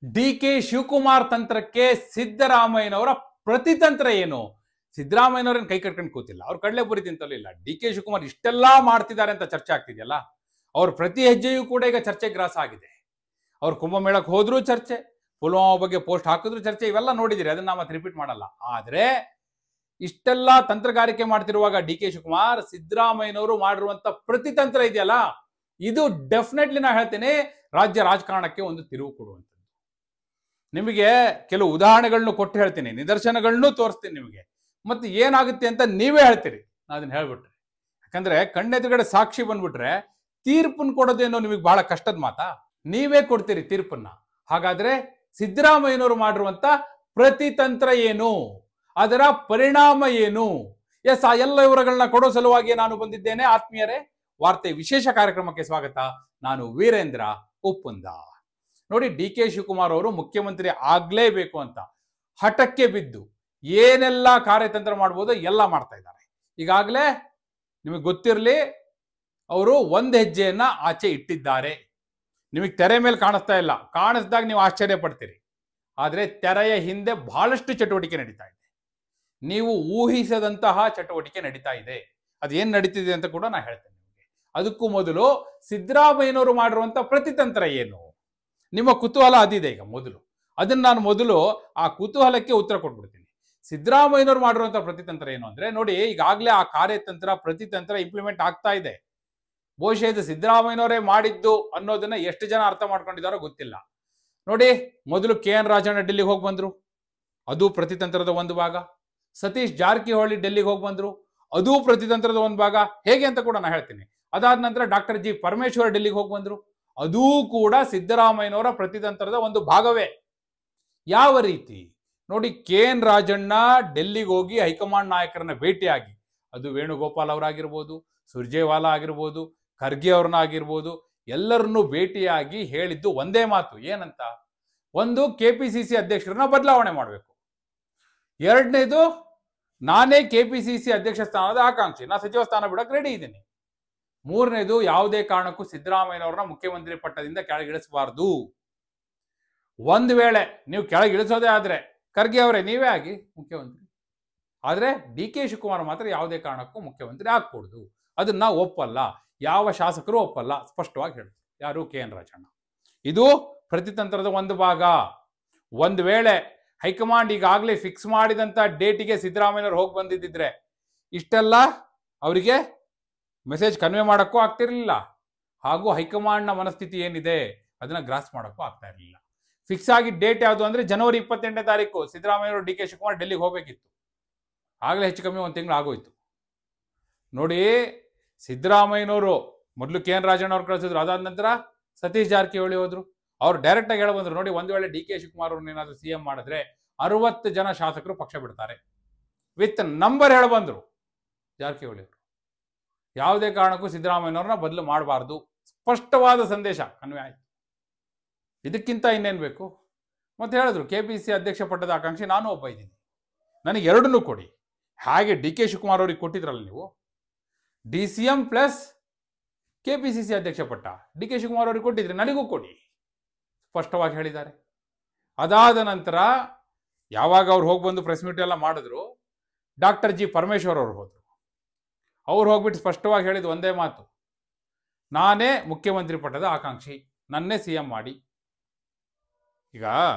ಡಿ.ಕೆ. ಶಿವಕುಮಾರ್ ತಂತ್ರಕ್ಕೆ ಸಿದ್ದರಾಮಯ್ಯನವರ ಪ್ರತಿತಂತ್ರ ಏನು? ಸಿದ್ದರಾಮಯ್ಯನವರನ್ನು ಕೈ ಕಟ್ಕೊಂಡು ಕೂತಿಲ್ಲ, ಅವ್ರು ಕಡಲೆ ಪುರಿ ತಿಂತಲೂ ಇಲ್ಲ. ಡಿ.ಕೆ. ಶಿವಕುಮಾರ್ ಇಷ್ಟೆಲ್ಲಾ ಮಾಡ್ತಿದ್ದಾರೆ ಅಂತ ಚರ್ಚೆ ಆಗ್ತಿದೆಯಲ್ಲ, ಅವ್ರ ಪ್ರತಿ ಹೆಜ್ಜೆಯೂ ಕೂಡ ಈಗ ಚರ್ಚೆ ಗ್ರಾಸ ಆಗಿದೆ. ಅವ್ರು ಕುಂಭಮೇಳಕ್ಕೆ ಹೋದ್ರೂ ಚರ್ಚೆ, ಪುಲ್ವಾಮಾ ಬಗ್ಗೆ ಪೋಸ್ಟ್ ಹಾಕಿದ್ರು ಚರ್ಚೆ, ಇವೆಲ್ಲ ನೋಡಿದಿರಿ, ಅದನ್ನ ಮತ್ತೆ ರಿಪೀಟ್ ಮಾಡಲ್ಲ. ಆದ್ರೆ ಇಷ್ಟೆಲ್ಲ ತಂತ್ರಗಾರಿಕೆ ಮಾಡ್ತಿರುವಾಗ ಡಿ.ಕೆ. ಶಿವಕುಮಾರ್ ಸಿದ್ದರಾಮಯ್ಯನವರು ಮಾಡಿರುವಂತ ಪ್ರತಿತಂತ್ರ ಇದೆಯಲ್ಲ, ಇದು ಡೆಫಿನೆಟ್ಲಿ ನಾ ಹೇಳ್ತೇನೆ ರಾಜ್ಯ ರಾಜಕಾರಣಕ್ಕೆ ಒಂದು ತಿರುವು ಕೊಡುವಂಥದ್ದು. ನಿಮಗೆ ಕೆಲವು ಉದಾಹರಣೆಗಳನ್ನು ಕೊಟ್ಟು ಹೇಳ್ತೀನಿ, ನಿದರ್ಶನಗಳನ್ನು ತೋರಿಸ್ತೀನಿ ನಿಮಗೆ, ಮತ್ತೆ ಏನಾಗುತ್ತೆ ಅಂತ ನೀವೇ ಹೇಳ್ತೀರಿ ನಾ ಅದನ್ನ ಹೇಳ್ಬಿಟ್ರೆ. ಯಾಕಂದ್ರೆ ಕಣ್ಣೆದುರುಗಡೆ ಸಾಕ್ಷಿ ಬಂದ್ಬಿಟ್ರೆ ತೀರ್ಪನ್ನು ಕೊಡೋದೇನೋ ನಿಮಗೆ ಬಹಳ ಕಷ್ಟದ ಮಾತಾ, ನೀವೇ ಕೊಡ್ತೀರಿ ತೀರ್ಪನ್ನ. ಹಾಗಾದ್ರೆ ಸಿದ್ದರಾಮಯ್ಯನವರು ಮಾಡಿರುವಂತ ಪ್ರತಿತಂತ್ರ ಏನು, ಅದರ ಪರಿಣಾಮ ಏನು? ಎಸ್, ಆ ಎಲ್ಲ ವಿವರಗಳನ್ನ ಕೊಡೋ ಸಲುವಾಗಿ ನಾನು ಬಂದಿದ್ದೇನೆ. ಆತ್ಮೀಯರೇ, ವಾರ್ತೆ ವಿಶೇಷ ಕಾರ್ಯಕ್ರಮಕ್ಕೆ ಸ್ವಾಗತ. ನಾನು ವೀರೇಂದ್ರ ಉಪ್ಪುಂದ. ನೋಡಿ, ಡಿ.ಕೆ. ಶಿವಕುಮಾರ್ ಅವರು ಮುಖ್ಯಮಂತ್ರಿ ಆಗ್ಲೇಬೇಕು ಅಂತ ಹಠಕ್ಕೆ ಬಿದ್ದು ಏನೆಲ್ಲ ಕಾರ್ಯತಂತ್ರ ಮಾಡ್ಬೋದು ಎಲ್ಲ ಮಾಡ್ತಾ ಇದ್ದಾರೆ. ಈಗಾಗಲೇ ನಿಮಗೆ ಗೊತ್ತಿರಲಿ, ಅವರು ಒಂದು ಹೆಜ್ಜೆಯನ್ನ ಆಚೆ ಇಟ್ಟಿದ್ದಾರೆ. ನಿಮಗೆ ತೆರೆ ಮೇಲೆ ಕಾಣಿಸ್ತಾ ಇಲ್ಲ, ಕಾಣಿಸ್ದಾಗ ನೀವು ಆಶ್ಚರ್ಯ ಪಡ್ತೀರಿ. ಆದರೆ ತೆರೆಯ ಹಿಂದೆ ಬಹಳಷ್ಟು ಚಟುವಟಿಕೆ ನಡೀತಾ ಇದೆ, ನೀವು ಊಹಿಸದಂತಹ ಚಟುವಟಿಕೆ ನಡೀತಾ ಇದೆ. ಅದೇನು ನಡೀತಿದೆ ಅಂತ ಕೂಡ ನಾನು ಹೇಳ್ತೇನೆ ನಿಮಗೆ. ಅದಕ್ಕೂ ಮೊದಲು ಸಿದ್ದರಾಮಯ್ಯನವರು ಮಾಡಿರುವಂತ ಪ್ರತಿತಂತ್ರ ಏನು, ನಿಮ್ಮ ಕುತೂಹಲ ಅದಿದೆ. ಈಗ ಅದನ್ನ ನಾನು ಮೊದಲು ಆ ಕುತೂಹಲಕ್ಕೆ ಉತ್ತರ ಕೊಟ್ಬಿಡ್ತೀನಿ. ಸಿದ್ದರಾಮಯ್ಯನವರು ಮಾಡಿರುವಂತ ಪ್ರತಿತಂತ್ರ ಏನು ಅಂದ್ರೆ, ನೋಡಿ, ಈಗಾಗಲೇ ಆ ಕಾರ್ಯತಂತ್ರ ಪ್ರತಿತಂತ್ರ ಇಂಪ್ಲಿಮೆಂಟ್ ಆಗ್ತಾ ಇದೆ. ಬಹುಶಃ ಇದು ಸಿದ್ದರಾಮಯ್ಯನವರೇ ಮಾಡಿದ್ದು ಅನ್ನೋದನ್ನ ಎಷ್ಟು ಜನ ಅರ್ಥ ಮಾಡ್ಕೊಂಡಿದ್ದಾರೋ ಗೊತ್ತಿಲ್ಲ. ನೋಡಿ, ಮೊದಲು ಕೆ.ಎನ್. ರಾಜಣ್ಣ ಡೆಲ್ಲಿಗೆ ಹೋಗಿ ಬಂದ್ರು, ಅದು ಪ್ರತಿತಂತ್ರದ ಒಂದು ಭಾಗ. ಸತೀಶ್ ಜಾರಕಿಹೊಳಿ ಡೆಲ್ಲಿಗೆ ಹೋಗಿ ಬಂದ್ರು, ಅದು ಪ್ರತಿತಂತ್ರದ ಒಂದು ಭಾಗ. ಹೇಗೆ ಅಂತ ಕೂಡ ನಾನು ಹೇಳ್ತೀನಿ. ಅದಾದ ನಂತರ ಡಾಕ್ಟರ್ ಜಿ. ಪರಮೇಶ್ವರ್ ಡೆಲ್ಲಿಗೆ ಹೋಗಿ ಬಂದ್ರು, ಅದೂ ಕೂಡ ಸಿದ್ದರಾಮಯ್ಯನವರ ಪ್ರತಿತಂತ್ರದ ಒಂದು ಭಾಗವೇ. ಯಾವ ರೀತಿ ನೋಡಿ, ಕೆ.ಎನ್. ರಾಜಣ್ಣ ಡೆಲ್ಲಿಗೆ ಹೋಗಿ ಹೈಕಮಾಂಡ್ ನಾಯಕರನ್ನ ಭೇಟಿಯಾಗಿ, ಅದು ವೇಣುಗೋಪಾಲ್ ಅವರಾಗಿರ್ಬೋದು, ಸುರ್ಜೇವಾಲಾ ಆಗಿರ್ಬೋದು, ಖರ್ಗೆ ಅವ್ರನ್ನ ಆಗಿರ್ಬೋದು, ಎಲ್ಲರನ್ನೂ ಭೇಟಿಯಾಗಿ ಹೇಳಿದ್ದು ಒಂದೇ ಮಾತು. ಏನಂತ? ಒಂದು, ಕೆಪಿಸಿಸಿ ಅಧ್ಯಕ್ಷರನ್ನ ಬದಲಾವಣೆ ಮಾಡಬೇಕು. ಎರಡನೇದು, ನಾನೇ ಕೆಪಿಸಿಸಿ ಅಧ್ಯಕ್ಷ ಸ್ಥಾನದ ಆಕಾಂಕ್ಷಿ, ನಾ ಸಚಿವ ಸ್ಥಾನ ಬಿಡಕ್ಕೆ ರೆಡಿ ಇದ್ದೀನಿ. ಮೂರನೇದು, ಯಾವುದೇ ಕಾರಣಕ್ಕೂ ಸಿದ್ದರಾಮಯ್ಯನವ್ರನ್ನ ಮುಖ್ಯಮಂತ್ರಿ ಪಟ್ಟದಿಂದ ಕೆಳಗಿಳಿಸಬಾರ್ದು. ಒಂದು ವೇಳೆ ನೀವು ಕೆಳಗಿಳಿಸೋದೇ ಆದ್ರೆ ಖರ್ಗೆ ಅವರೇ ನೀವೇ ಆಗಿ ಮುಖ್ಯಮಂತ್ರಿ, ಆದ್ರೆ ಡಿ.ಕೆ. ಶಿವಕುಮಾರ್ ಮಾತ್ರ ಯಾವುದೇ ಕಾರಣಕ್ಕೂ ಮುಖ್ಯಮಂತ್ರಿ ಆಗ್ಕೂಡ್ದು. ಅದನ್ನ ಒಪ್ಪಲ್ಲ, ಯಾವ ಶಾಸಕರು ಒಪ್ಪಲ್ಲ, ಸ್ಪಷ್ಟವಾಗಿ ಹೇಳ್ತಾರೆ. ಯಾರು? ಕೆ.ಎನ್. ರಾಜಣ್ಣ. ಇದು ಪ್ರತಿತಂತ್ರದ ಒಂದು ಭಾಗ. ಒಂದು ವೇಳೆ ಹೈಕಮಾಂಡ್ ಈಗಾಗಲೇ ಫಿಕ್ಸ್ ಮಾಡಿದಂತ ಡೇಟಿಗೆ ಸಿದ್ದರಾಮಯ್ಯನವ್ರು ಹೋಗಿ ಬಂದಿದ್ದಿದ್ರೆ ಇಷ್ಟೆಲ್ಲ ಅವರಿಗೆ ಮೆಸೇಜ್ ಕನ್ವೆ ಮಾಡೋಕ್ಕೂ ಆಗ್ತಿರ್ಲಿಲ್ಲ, ಹಾಗೂ ಹೈಕಮಾಂಡ್ನ ಮನಸ್ಥಿತಿ ಏನಿದೆ ಅದನ್ನ ಗ್ರಾಸ್ ಮಾಡೋಕ್ಕೂ ಆಗ್ತಾ ಇರಲಿಲ್ಲ. ಫಿಕ್ಸ್ ಆಗಿ ಡೇಟ್ ಯಾವುದು ಅಂದ್ರೆ ಜನವರಿ 28ನೇ ತಾರೀಕು ಸಿದ್ದರಾಮಯ್ಯವರು ಡಿ.ಕೆ. ಶಿವಕುಮಾರ್ ಡೆಲ್ಲಿಗೆ ಹೋಗಬೇಕಿತ್ತು. ಆಗಲೇ ಹೆಚ್ಚು ಕಮ್ಮಿ ಒಂದು ತಿಂಗಳು ಆಗೋಯ್ತು. ನೋಡಿ, ಸಿದ್ದರಾಮಯ್ಯನವರು ಮೊದಲು ಕೆ.ಎನ್. ರಾಜಣ್ಣ ಅವ್ರು ಕಳಿಸಿದ್ರು, ಅದಾದ ನಂತರ ಸತೀಶ್ ಜಾರಕಿಹೊಳಿ ಹೋದ್ರು. ಅವ್ರು ಡೈರೆಕ್ಟ್ ಆಗಿ ಹೇಳ ಬಂದ್ರು, ನೋಡಿ, ಒಂದು ವೇಳೆ ಡಿ.ಕೆ. ಶಿವಕುಮಾರ್ ಅವ್ರನ್ನ ಏನಾದ್ರು CM ಮಾಡಿದ್ರೆ 60 ಜನ ಶಾಸಕರು ಪಕ್ಷ ಬಿಡ್ತಾರೆ ವಿತ್ ನಂಬರ್ ಹೇಳ ಬಂದ್ರು ಜಾರಕಿಹೊಳಿ ಅವರು. ಯಾವುದೇ ಕಾರಣಕ್ಕೂ ಸಿದ್ದರಾಮಯ್ಯನವ್ರನ್ನ ಬದಲು ಮಾಡಬಾರ್ದು, ಸ್ಪಷ್ಟವಾದ ಸಂದೇಶ ಕನ್ವೆ ಆಯ್ತು. ಇದಕ್ಕಿಂತ ಇನ್ನೇನು ಬೇಕು? ಮತ್ತೆ ಹೇಳಿದ್ರು, ಕೆಪಿಸಿಸಿ ಅಧ್ಯಕ್ಷ ಪಟ್ಟದ ಆಕಾಂಕ್ಷಿ ನಾನು ಒಬ್ಬ ಇದ್ದೀನಿ, ನನಗೆ ಎರಡನ್ನೂ ಕೊಡಿ. ಹಾಗೆ ಡಿ.ಕೆ. ಶಿವಕುಮಾರ್ ಅವ್ರಿಗೆ ಕೊಟ್ಟಿದ್ರಲ್ಲ ನೀವು, DCM ಪ್ಲಸ್ ಕೆಪಿಸಿಸಿ ಅಧ್ಯಕ್ಷ ಪಟ್ಟ ಡಿ.ಕೆ. ಶಿವಕುಮಾರ್ ಅವ್ರಿಗೆ ಕೊಟ್ಟಿದ್ರಿ, ನನಗೂ ಕೊಡಿ, ಸ್ಪಷ್ಟವಾಗಿ ಹೇಳಿದ್ದಾರೆ. ಅದಾದ ನಂತರ ಯಾವಾಗ ಅವ್ರು ಹೋಗಿ ಬಂದು ಪ್ರೆಸ್ ಮೀಟ್ ಎಲ್ಲ ಮಾಡಿದ್ರು, ಡಾಕ್ಟರ್ ಜಿ. ಪರಮೇಶ್ವರ್ ಅವರು ಹೋದ್ರು. ಅವ್ರು ಹೋಗ್ಬಿಟ್ಟು ಸ್ಪಷ್ಟವಾಗಿ ಹೇಳಿದ್ದು ಒಂದೇ ಮಾತು, ನಾನೇ ಮುಖ್ಯಮಂತ್ರಿ ಪಟ್ಟದ ಆಕಾಂಕ್ಷಿ, ನನ್ನೇ CM ಮಾಡಿ. ಈಗ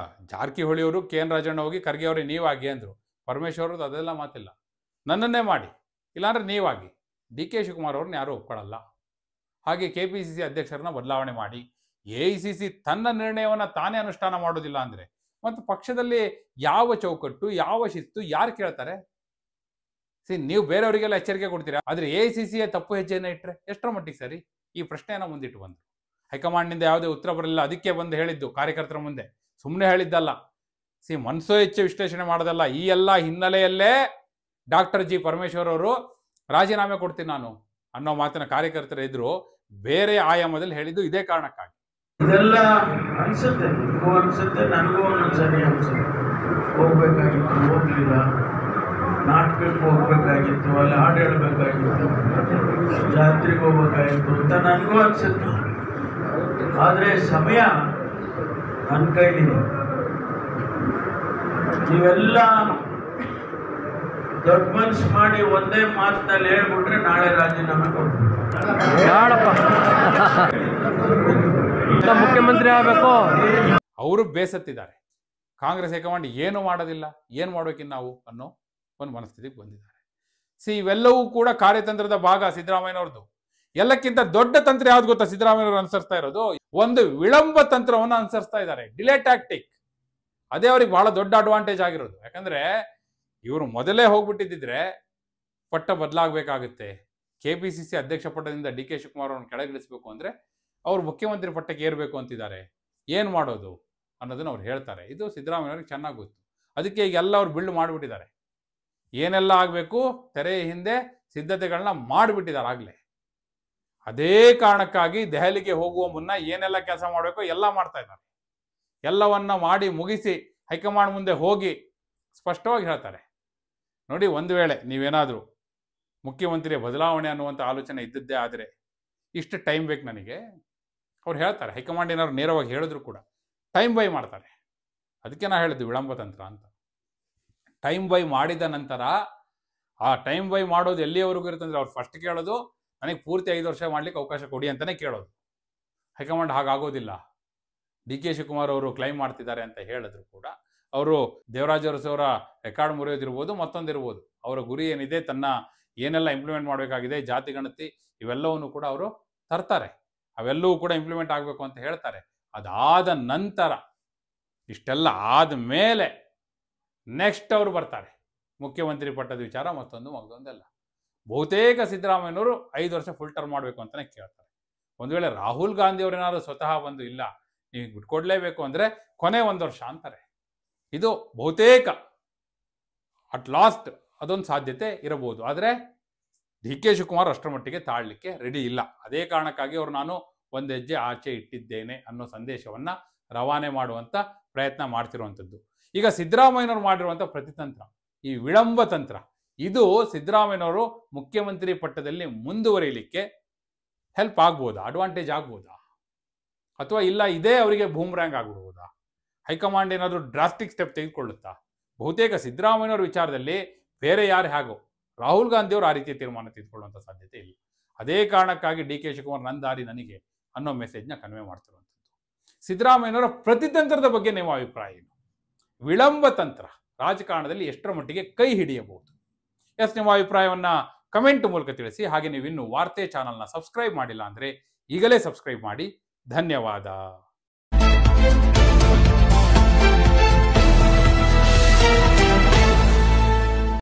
ಜಾರಕಿಹೊಳಿ ಅವರು ಕೆ.ಎನ್. ರಾಜಣ್ಣ ಹೋಗಿ ಖರ್ಗೆ ಅವರೇ ನೀವಾಗಿ ಅಂದ್ರು, ಪರಮೇಶ್ವರ್ ಅವ್ರದ್ದು ಅದೆಲ್ಲ ಮಾತಿಲ್ಲ, ನನ್ನನ್ನೇ ಮಾಡಿ, ಇಲ್ಲಾಂದ್ರೆ ನೀವಾಗಿ. ಡಿ.ಕೆ. ಶಿವಕುಮಾರ್ ಅವ್ರನ್ನ ಯಾರೂ ಒಪ್ಕೊಳ್ಳಲ್ಲ. ಹಾಗೆ ಕೆಪಿಸಿಸಿ ಅಧ್ಯಕ್ಷರನ್ನ ಬದಲಾವಣೆ ಮಾಡಿ. AICC ತನ್ನ ನಿರ್ಣಯವನ್ನು ತಾನೇ ಅನುಷ್ಠಾನ ಮಾಡೋದಿಲ್ಲ ಅಂದ್ರೆ ಮತ್ತು ಪಕ್ಷದಲ್ಲಿ ಯಾವ ಚೌಕಟ್ಟು, ಯಾವ ಶಿಸ್ತು ಯಾರು ಕೇಳ್ತಾರೆ? ನೀವು ಬೇರೆಯವರಿಗೆಲ್ಲ ಎಚ್ಚರಿಕೆ ಕೊಡ್ತೀರಾ, ಆದ್ರೆ AICCಯ ತಪ್ಪು ಹೆಜ್ಜೆಯನ್ನು ಇಟ್ಟರೆ ಎಷ್ಟರ ಮಟ್ಟಿಗೆ ಸರಿ? ಈ ಪ್ರಶ್ನೆಯನ್ನ ಮುಂದಿಟ್ಟು ಬಂದ್ರು. ಹೈಕಮಾಂಡ್ನಿಂದ ಯಾವುದೇ ಉತ್ತರ ಬರಲಿಲ್ಲ, ಅದಕ್ಕೆ ಬಂದು ಹೇಳಿದ್ದು ಕಾರ್ಯಕರ್ತರ ಮುಂದೆ, ಸುಮ್ಮನೆ ಹೇಳಿದ್ದಲ್ಲ. ಮನಸೋ ಹೆಚ್ಚು ವಿಶ್ಲೇಷಣೆ ಮಾಡೋದಲ್ಲ. ಈ ಎಲ್ಲ ಹಿನ್ನೆಲೆಯಲ್ಲೇ ಡಾಕ್ಟರ್ ಜಿ. ಪರಮೇಶ್ವರ್ ಅವರು ರಾಜೀನಾಮೆ ಕೊಡ್ತೀನಿ ನಾನು ಅನ್ನೋ ಮಾತಿನ ಕಾರ್ಯಕರ್ತರ ಎದುರು ಬೇರೆ ಆಯಾಮದಲ್ಲಿ ಹೇಳಿದ್ದು ಇದೇ ಕಾರಣಕ್ಕಾಗಿ. ಇದೆಲ್ಲ ಅನ್ಸುತ್ತೆ, ನಿಮಗೂ ಅನ್ಸುತ್ತೆ, ನನಗೂ ಒಂದೊಂದ್ಸರಿ ಅನ್ಸುತ್ತೆ, ಹೋಗ್ಬೇಕಾಗಿತ್ತು, ಹೋಗ್ಲಿಲ್ಲ, ನಾಟಕಕ್ಕೆ ಹೋಗ್ಬೇಕಾಗಿತ್ತು, ಅಲ್ಲಿ ಹಾಡು ಹೇಳ್ಬೇಕಾಗಿತ್ತು, ಜಾತ್ರೆಗೆ ಹೋಗ್ಬೇಕಾಗಿತ್ತು ಅಂತ ನನಗೂ ಅನ್ಸುತ್ತೆ. ಆದರೆ ಸಮಯ ನನ್ನ ಕೈಲಿದೆ. ನೀವೆಲ್ಲ ದೊಡ್ಡ ಮನ್ಸು ಮಾಡಿ ಒಂದೇ ಮಾತಿನಲ್ಲಿ ಹೇಳ್ಬಿಟ್ರೆ ನಾಳೆ ರಾಜೀನಾಮೆ ಕೊಡ್ತೀನಿ. ಮುಖ್ಯಮಂತ್ರಿ ಆಗಬೇಕು. ಅವರು ಬೇಸತ್ತಿದ್ದಾರೆ. ಕಾಂಗ್ರೆಸ್ ಹೈಕಮಾಂಡ್ ಏನು ಮಾಡೋದಿಲ್ಲ, ಏನು ಮಾಡ್ಬೇಕಿನ್ನು ನಾವು ಅನ್ನೋ ಒಂದು ಮನಸ್ಥಿತಿಗೆ ಬಂದಿದ್ದಾರೆ. ಇವೆಲ್ಲವೂ ಕೂಡ ಕಾರ್ಯತಂತ್ರದ ಭಾಗ ಸಿದ್ದರಾಮಯ್ಯನವ್ರದ್ದು. ಎಲ್ಲಕ್ಕಿಂತ ದೊಡ್ಡ ತಂತ್ರ ಯಾವ್ದು ಗೊತ್ತಾ ಸಿದ್ದರಾಮಯ್ಯವರು ಅನುಸರಿಸ್ತಾ ಇರೋದು? ಒಂದು ವಿಳಂಬ ತಂತ್ರವನ್ನು ಅನುಸರಿಸ್ತಾ ಇದ್ದಾರೆ, ಡಿಲೇ ಟ್ಯಾಕ್ಟಿಕ್. ಅದೇ ಅವ್ರಿಗೆ ಬಹಳ ದೊಡ್ಡ ಅಡ್ವಾಂಟೇಜ್ ಆಗಿರೋದು. ಯಾಕಂದ್ರೆ ಇವರು ಮೊದಲೇ ಹೋಗ್ಬಿಟ್ಟಿದ್ರೆ ಪಟ್ಟ ಬದಲಾಗಬೇಕಾಗುತ್ತೆ. KPCC ಅಧ್ಯಕ್ಷ ಪಟ್ಟದಿಂದ DK ಶಿವಕುಮಾರ್ ಅವ್ರನ್ನ ಕೆಳಗಿಳಿಸಬೇಕು ಅಂದ್ರೆ ಅವ್ರು ಮುಖ್ಯಮಂತ್ರಿ ಪಟ್ಟಕ್ಕೆ ಏರ್ಬೇಕು ಅಂತಿದ್ದಾರೆ. ಏನ್ ಮಾಡೋದು ಅನ್ನೋದನ್ನ ಅವ್ರು ಹೇಳ್ತಾರೆ. ಇದು ಸಿದ್ದರಾಮಯ್ಯವ್ರಿಗೆ ಚೆನ್ನಾಗಿ ಗೊತ್ತು. ಅದಕ್ಕೆ ಈಗ ಎಲ್ಲ ಅವ್ರು ಬಿಲ್ಡ್ ಮಾಡಿಬಿಟ್ಟಿದ್ದಾರೆ. ಏನೆಲ್ಲ ಆಗಬೇಕು ತೆರೆ ಹಿಂದೆ ಸಿದ್ಧತೆಗಳನ್ನ ಮಾಡಿಬಿಟ್ಟಿದ್ದಾರೆ ಆಗಲೇ. ಅದೇ ಕಾರಣಕ್ಕಾಗಿ ದೆಹಲಿಗೆ ಹೋಗುವ ಮುನ್ನ ಏನೆಲ್ಲ ಕೆಲಸ ಮಾಡಬೇಕು ಎಲ್ಲ ಮಾಡ್ತಾ ಇದ್ದಾರೆ. ಎಲ್ಲವನ್ನ ಮಾಡಿ ಮುಗಿಸಿ ಹೈಕಮಾಂಡ್ ಮುಂದೆ ಹೋಗಿ ಸ್ಪಷ್ಟವಾಗಿ ಹೇಳ್ತಾರೆ, ನೋಡಿ ಒಂದು ವೇಳೆ ನೀವೇನಾದರೂ ಮುಖ್ಯಮಂತ್ರಿಯ ಬದಲಾವಣೆ ಅನ್ನುವಂಥ ಆಲೋಚನೆ ಇದ್ದದ್ದೇ ಆದರೆ ಇಷ್ಟು ಟೈಮ್ ಬೇಕು ನನಗೆ. ಅವ್ರು ಹೇಳ್ತಾರೆ, ಹೈಕಮಾಂಡ್ ಏನಾದ್ರು ನೇರವಾಗಿ ಹೇಳಿದ್ರು ಕೂಡ ಟೈಮ್ ಬೈ ಮಾಡ್ತಾರೆ. ಅದಕ್ಕೆ ನಾ ಹೇಳಿದ್ದು ವಿಳಂಬ ತಂತ್ರ ಅಂತ. ಟೈಮ್ ಬೈ ಮಾಡಿದ ನಂತರ ಆ ಟೈಮ್ ಬೈ ಮಾಡೋದು ಎಲ್ಲಿಯವರೆಗೂ ಇರುತ್ತಂದ್ರೆ ಅವ್ರು ಫಸ್ಟ್ ಕೇಳೋದು ನನಗೆ ಪೂರ್ತಿ 5 ವರ್ಷ ಮಾಡ್ಲಿಕ್ಕೆ ಅವಕಾಶ ಕೊಡಿ ಅಂತಲೇ ಕೇಳೋದು. ಹೈಕಮಾಂಡ್ ಹಾಗಾಗೋದಿಲ್ಲ. DK ಶಿವಕುಮಾರ್ ಅವರು ಕ್ಲೈಮ್ ಮಾಡ್ತಿದ್ದಾರೆ ಅಂತ ಹೇಳಿದ್ರು ಕೂಡ ಅವರು ದೇವರಾಜ ಅರಸು ಅವರ ರೆಕಾರ್ಡ್ ಮುರಿಯೋದಿರ್ಬೋದು, ಮತ್ತೊಂದಿರ್ಬೋದು. ಅವರ ಗುರಿ ಏನಿದೆ, ತನ್ನ ಏನೆಲ್ಲ ಇಂಪ್ಲಿಮೆಂಟ್ ಮಾಡಬೇಕಾಗಿದೆ, ಜಾತಿ ಗಣತಿ ಇವೆಲ್ಲವನ್ನು ಕೂಡ ಅವರು ತರ್ತಾರೆ. ಅವೆಲ್ಲವೂ ಕೂಡ ಇಂಪ್ಲಿಮೆಂಟ್ ಆಗಬೇಕು ಅಂತ ಹೇಳ್ತಾರೆ. ಅದಾದ ನಂತರ ಇಷ್ಟೆಲ್ಲ ಆದಮೇಲೆ ನೆಕ್ಸ್ಟ್ ಅವರು ಬರ್ತಾರೆ. ಮುಖ್ಯಮಂತ್ರಿ ಪಟ್ಟದ ವಿಚಾರ ಮತ್ತೊಂದೆಲ್ಲ. ಬಹುತೇಕ ಸಿದ್ದರಾಮಯ್ಯನವರು 5 ವರ್ಷ ಫುಲ್ ಟರ್ಮ್ ಮಾಡಬೇಕು ಅಂತಲೇ ಕೇಳ್ತಾರೆ. ಒಂದು ವೇಳೆ ರಾಹುಲ್ ಗಾಂಧಿ ಅವರೇನಾದ್ರು ಸ್ವತಃ ಬಂದು ಇಲ್ಲ ನೀವು ಬಿಟ್ಕೊಡ್ಲೇಬೇಕು ಅಂದರೆ ಕೊನೆ 1 ವರ್ಷ ಅಂತಾರೆ. ಇದು ಬಹುತೇಕ ಅಟ್ ಲಾಸ್ಟ್ ಅದೊಂದು ಸಾಧ್ಯತೆ ಇರಬಹುದು. ಆದರೆ DK ಶಿವಕುಮಾರ್ ಅಷ್ಟರ ಮಟ್ಟಿಗೆ ತಾಳಲಿಕ್ಕೆ ರೆಡಿ ಇಲ್ಲ. ಅದೇ ಕಾರಣಕ್ಕಾಗಿ ಅವರು ನಾನು ಒಂದು ಹೆಜ್ಜೆ ಆಚೆ ಇಟ್ಟಿದ್ದೇನೆ ಅನ್ನೋ ಸಂದೇಶವನ್ನ ರವಾನೆ ಮಾಡುವಂಥ ಪ್ರಯತ್ನ ಮಾಡ್ತಿರುವಂಥದ್ದು. ಈಗ ಸಿದ್ದರಾಮಯ್ಯನವರು ಮಾಡಿರುವಂಥ ಪ್ರತಿತಂತ್ರ, ಈ ವಿಳಂಬ ತಂತ್ರ, ಇದು ಸಿದ್ದರಾಮಯ್ಯನವರು ಮುಖ್ಯಮಂತ್ರಿ ಪಟ್ಟದಲ್ಲಿ ಮುಂದುವರಿಯಲಿಕ್ಕೆ ಹೆಲ್ಪ್ ಆಗ್ಬೋದಾ, ಅಡ್ವಾಂಟೇಜ್ ಆಗ್ಬೋದಾ, ಅಥವಾ ಇಲ್ಲ ಇದೇ ಅವರಿಗೆ ಬೂಮ್ರ್ಯಾಂಗ್ ಆಗ್ಬಿಡ್ಬೋದಾ? ಹೈಕಮಾಂಡ್ ಏನಾದರೂ ಡ್ರಾಸ್ಟಿಕ್ ಸ್ಟೆಪ್ ತೆಗೆದುಕೊಳ್ಳುತ್ತಾ? ಬಹುತೇಕ ಸಿದ್ದರಾಮಯ್ಯನವರ ವಿಚಾರದಲ್ಲಿ ಬೇರೆ ಯಾರು ಹೇಗೋ ರಾಹುಲ್ ಗಾಂಧಿ ಅವರು ಆ ರೀತಿಯ ತೀರ್ಮಾನ ತೆಗೆದುಕೊಳ್ಳುವಂಥ ಸಾಧ್ಯತೆ ಇಲ್ಲ. ಅದೇ ಕಾರಣಕ್ಕಾಗಿ DK ಶಿವಕುಮಾರ್ ನನ್ನ ದಾರಿ ನನಗೆ ಅನ್ನೋ ಮೆಸೇಜ್ನ ಕನ್ವೆ ಮಾಡ್ತಿರುವಂಥದ್ದು. ಸಿದ್ದರಾಮಯ್ಯನವರ ಪ್ರತಿತಂತ್ರದ ಬಗ್ಗೆ ನಿಮ್ಮ ಅಭಿಪ್ರಾಯ ಏನು? ವಿಳಂಬ ತಂತ್ರ ರಾಜಕಾರಣದಲ್ಲಿ ಎಷ್ಟರ ಮಟ್ಟಿಗೆ ಕೈ ಹಿಡಿಯಬಹುದು? ನಿಮ್ಮ ಅಭಿಪ್ರಾಯವನ್ನ ಕಮೆಂಟ್ ಮೂಲಕ ತಿಳಿಸಿ. ಹಾಗೆ ನೀವು ಇನ್ನೂ ವಾರ್ತೆ ಚಾನಲ್ನ ಸಬ್ಸ್ಕ್ರೈಬ್ ಮಾಡಿಲ್ಲ ಅಂದರೆ ಈಗಲೇ ಸಬ್ಸ್ಕ್ರೈಬ್ ಮಾಡಿ. ಧನ್ಯವಾದ.